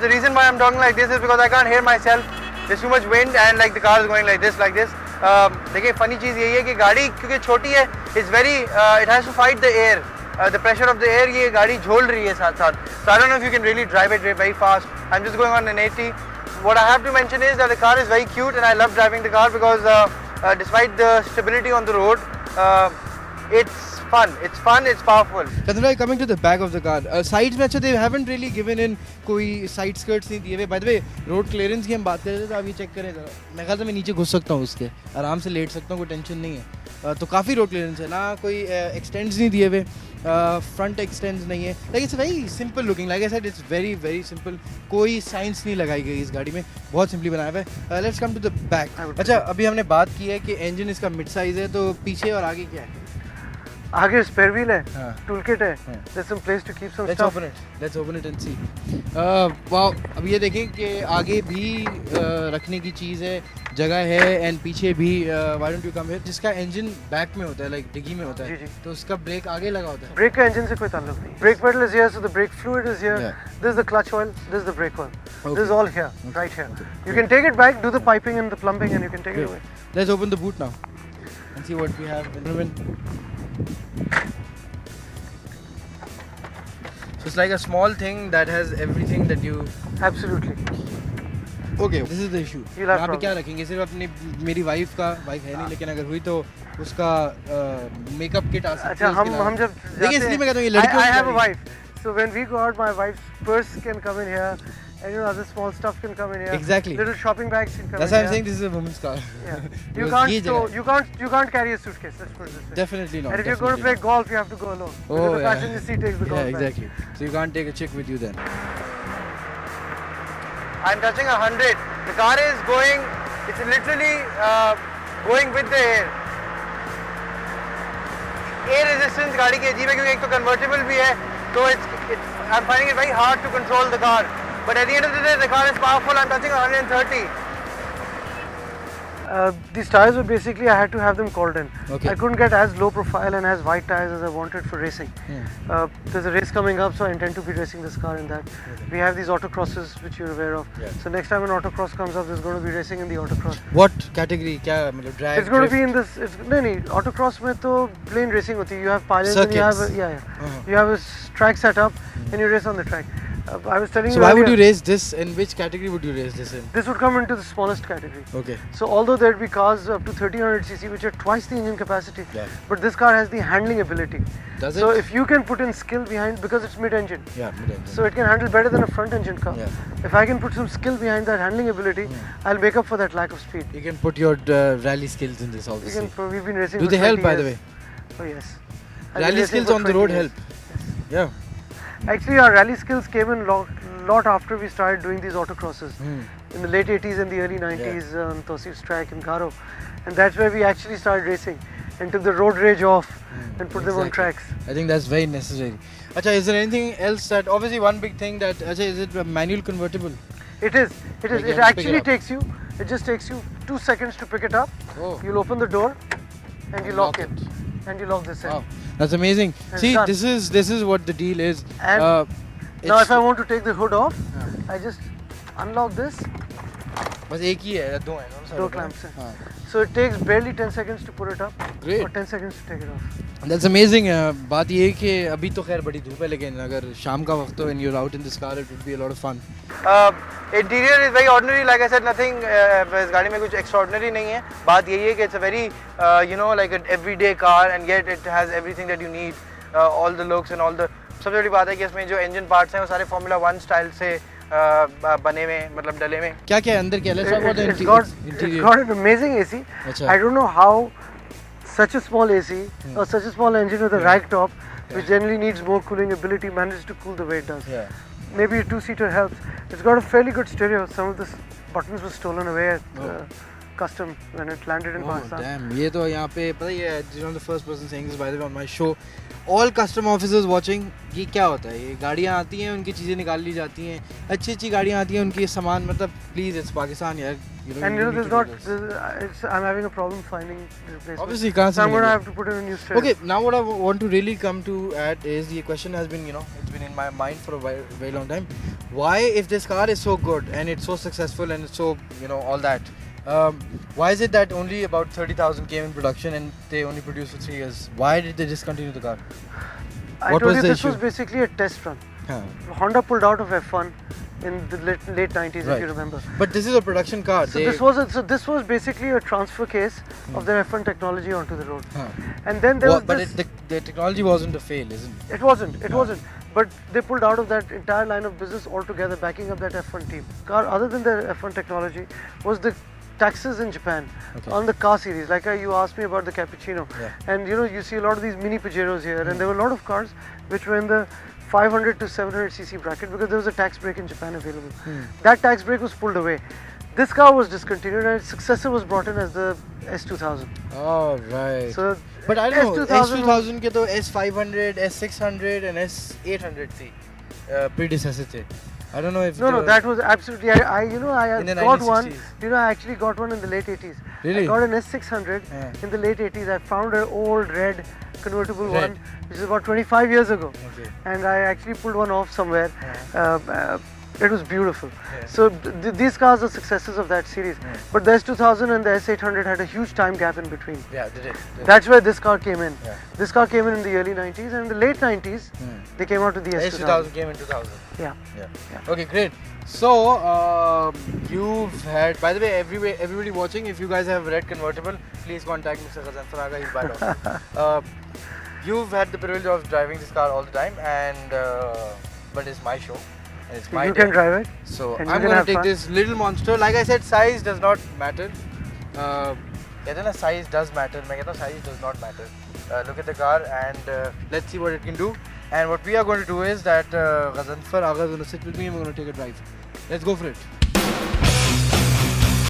The reason why I'm talking like this is because I can't hear myself. There's too much wind and like the car is going like this. देखिए funny चीज़ यही है कि गाड़ी क्योंकि छोटी है, it's very it has to fight the air, the pressure of the air. ये गाड़ी झोल रही है साथ साथ. So I don't know if you can really drive it very fast. I'm just going on an 80. What I have to mention is that the car is very cute and I love driving the car because despite the stability on the road, it's fun. It's fun. It's powerful. Chandra, coming to the back of the car, sides में अच्छा they haven't really given in कोई side skirts नहीं दिए हुए. By the way, road clearance की हम बात कर रहे थे तो आप ये चेक करें जरा. मैं ख्याल से मैं नीचे घुस सकता हूँ उसके, आराम से लेट सकता हूँ, कोई टेंशन नहीं है. तो काफ़ी रोड क्लियरेंस है ना, कोई एक्सटेंड्स नहीं दिए हुए, फ्रंट एक्सटेंड्स नहीं है. Like it's very simple looking. Like I said it's very simple. कोई साइंस नहीं लगाई गई इस गाड़ी में, बहुत सिंपली बनाया हुआ है. Let's come to the back. अच्छा, अभी हमने बात की है कि इंजन इसका मिड साइज है, तो पीछे और आगे क्या है? आगे स्पेयर व्हील है, टूल किट है. There's some place to keep some stuff. Let's open it and see. Wow, अब ये देखें कि आगे भी रखने की चीज़ है, जगह है, एंड पीछे भी. Why don't you come here? जिसका इंजन बैक में होता है, लाइक डिग्गी में होता है, तो उसका ब्रेक आगे लगा होता है. ब्रेक का इंजन से कोई ताल्लुक नहीं. Brake pedal is here, so the brake fluid is here. This is the clutch oil. This is the brake oil. This is all here, right here. You can take it back, do the piping and the plumbing, and you can take it away. Let's open the boot now and see what we have. So it's like a small thing that has everything that you. Absolutely. Okay, this is the issue. यहाँ पे क्या रखेंगे? सिर्फ अपनी मेरी wife है नहीं, लेकिन अगर हुई तो उसका मेकअप किट आ सकती है. अच्छा, हम जब देखिए, इसलिए मैं कहता हूँ ये लड़कियों. I have a wife, so when we go out, my wife's purse can come in here, and other small stuff can come in here. Exactly. Little shopping bags can come in here. That's why I'm saying this is a woman's car. Yeah. You can't carry a suitcase. Let's put it this way. Definitely not. And if you're going to play golf, you have to go alone. Oh, because the passenger seat takes the golf bag. Exactly. So you can't take a chick with you then. I'm touching 100. The car is going. It's literally going with the air. Air resistance गाड़ी की अजीब है क्योंकि एक तो convertible भी है, तो I'm finding it very hard to control the car. But at the end of the day, the car is powerful. I'm touching 130. These tires were basically, I had to have them called in. Okay. I couldn't get as low profile and as wide tires as I wanted for racing. There's a race coming up, so I intend to be racing this car in that. Okay. We have these autocrosses, which you're aware of. Yeah. So next time an autocross comes up, there's going to be racing in the autocross. What category? क्या मतलब drag? It's going to be in this. No, autocross में तो plain racing होती है. You have pilots and you have you have a track set up and you race on the track. I was telling you. So why would you race this? In which category would you race this in? This would come into the smallest category. Okay. So although there'd be cars up to 1300cc which are twice the engine capacity, but this car has the handling ability. Does it? So if you can put in skill behind, because it's mid-engine. Yeah, mid-engine. So it can handle better than a front-engine car. Yeah. If I can put some skill behind that handling ability, I'll make up for that lack of speed. You can put your rally skills in this also. We've been racing. Do they help, by the way? Oh yes. Rally skills on the road help. Yeah. Actually, our rally skills came in lot after we started doing these autocrosses in the late 80s and the early 90s on Tawsif's track in Garo, and that's where we actually started racing and took the road rage off and put them on tracks. I think that's very necessary. Acha, is there anything else that, obviously one big thing that, acha, is it a manual convertible? It is. It actually takes you. It just takes you 2 seconds to pick it up. Oh. You'll open the door and you lock it. And you lock this in. Wow, that's amazing. See, this is what the deal is. And now if I want to take the hood off, I just unlock this. बस एक ही है, दो हैं, दो clamps हैं. So it takes barely 10 seconds to put it up. Great. Or 10 seconds to take it off. That's amazing. बात ये है कि अभी तो खैर बड़ी धूप है, लेकिन अगर शाम का वक्त हो and you're out in this car, it would be a lot of fun. Interior is very ordinary. Like I said, nothing. इस गाड़ी में कुछ extraordinary नहीं है. बात यही है कि it's a very like an everyday car, and yet it has everything that you need. All the looks and all the. सबसे बड़ी बात है कि इसमें जो engine parts हैं वो सारे Formula 1 style से बने हुए, मतलब डले में. क्या क्या अंदर क्या है? It's got an amazing AC. I don't know how such a small AC or such a small engine with a rag top, which generally needs more cooling ability, manages to cool the way it does. Yeah. Maybe a two-seater helps. It's got a fairly good stereo. Some of the buttons were stolen away at custom when it landed in Pakistan. Damn, ये तो यहाँ पे पता ही है. You know, the first person saying this by the way on my show. All custom officers watching, ये क्या होता है? ये गाड़ियाँ आती हैं, उनकी चीज़ें निकाल ली जाती हैं, अच्छी गाड़ियाँ आती हैं, उनकी सामान, मतलब please, it's Pakistan यार. And you know, I'm having a problem finding replacement. Obviously, can't. So I'm gonna have to put in a new stereo. Okay, now what I want to really come to at is the question has been, it's been in my mind for a very long time. why, if this car is so good and it's so successful and it's so, you know, all that, why is it that only about 30,000 came in production and they only produced for 3 years? Why did they discontinue the car? I What told was you the this issue? was basically a test run. Huh. Honda pulled out of F1 in the late 90s, if Right. you remember. But this is a production car. So They, this was basically a transfer case of their F1 technology onto the road. huh. And then there was But this. the technology wasn't a fail, isn't it? It wasn't. It wasn't. But they pulled out of that entire line of business altogether, backing up that F1 team. Car, other than the F1 technology, was the taxes in Japan Okay. on the car series. Like you asked me about the Cappuccino, Yeah. and you know you see a lot of these mini Pajeros here, and there were a lot of cars which were in the 500 to 700 cc bracket because there was a tax break in Japan available. That tax break was pulled away. This car was discontinued, and its successor was brought in as the S2000. Oh, right. So, But I don't know, S2000 S2000 के तो S500, S600 and S800 थी predecessor थे. I don't know if no, that was absolutely. I In the got one. 1960s. You know, I actually got one in the late 80s. Really? I got an S600 Yeah. in the late 80s. I found an old red convertible Red. one, which is about 25 years ago, Okay. and I actually pulled one off somewhere. Yeah. It was beautiful. Yeah. So these cars are successors of that series. Yeah. But the S2000 and the S800 had a huge time gap in between. Yeah, did it. That's where this car came in. Yeah. This car came in the early 90s, and in the late 90s, they came out to the S2000. S2000 came in 2000. Yeah. Yeah. Okay, great. So, you've had, by the way, everybody watching, if you guys have red convertible, please contact Mr. Ghazanfar Aga, he's by now. You've had the privilege of driving this car all the time, and but it's my show, and it's my You day. can drive it. So, and you I'm can going to have take fun. this little monster. Like I said, size does not matter. कहते हैं ना, size does matter. मैं कहता हूँ size does not matter. Look at the car and let's see what it can do. And what we are going to do is that Ghazanfar Aga is going to sit with me and we're going to take a drive. Let's go for it.